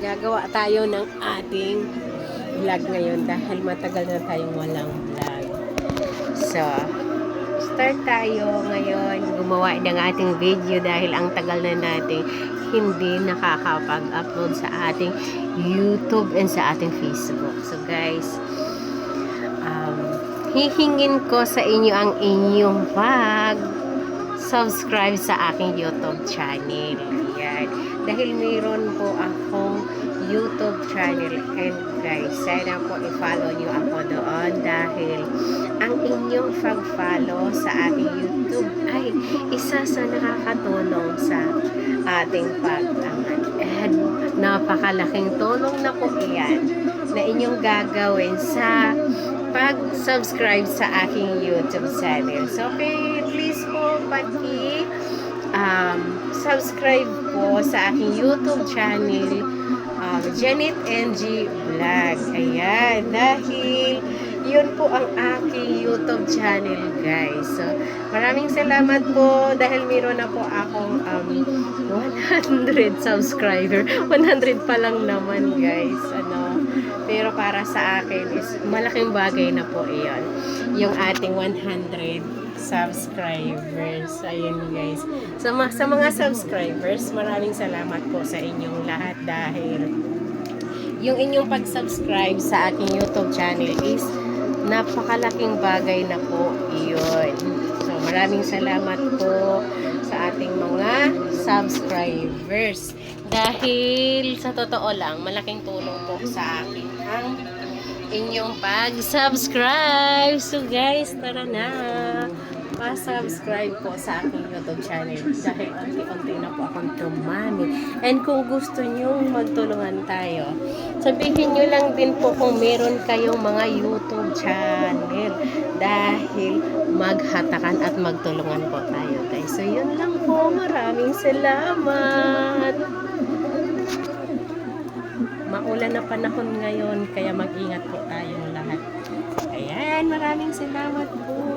gagawa tayo ng ating vlog ngayon dahil matagal na tayong walang vlog. So, start tayo ngayon gumawa ng ating video dahil ang tagal na natin hindi nakakapag-upload sa ating YouTube and sa ating Facebook. So guys, hihingin ko sa inyo ang inyong subscribe sa aking YouTube channel. Yan. Dahil mayroon po akong YouTube channel. And guys, sana po i-follow nyo ako doon dahil ang inyong pag-follow sa ating YouTube ay isa sa nakakatulong sa ating pag-angat. And napakalaking tulong na po iyan na inyong gagawin sa pag-subscribe sa aking YouTube channel. So, please po subscribe po sa aking YouTube channel, Janet NG Vlog. Ayan, dahil yun po ang aking YouTube channel, guys. So, maraming salamat po dahil meron na po akong 100 subscriber. 100 pa lang naman, guys. Pero para sa akin is malaking bagay na po iyon. Yung ating 100 subscribers. Ayun guys. So, sa mga subscribers, maraming salamat po sa inyong lahat dahil yung inyong pag-subscribe sa aking YouTube channel is napakalaking bagay na po iyon. So, maraming salamat po sa ating mga subscribers. Dahil sa totoo lang, malaking tulong po sa akin ang inyong pag-subscribe. So guys, tara na. Pa-subscribe po sa aking YouTube channel dahil unti-unti na po akong tumami. And kung gusto nyo magtulungan tayo, sabihin nyo lang din po kung meron kayong mga YouTube channel dahil maghatakan at magtulungan po tayo guys. So yun lang po. Maraming salamat. Maulan na panahon ngayon kaya mag-ingat po tayong lahat. Ayan, maraming salamat po.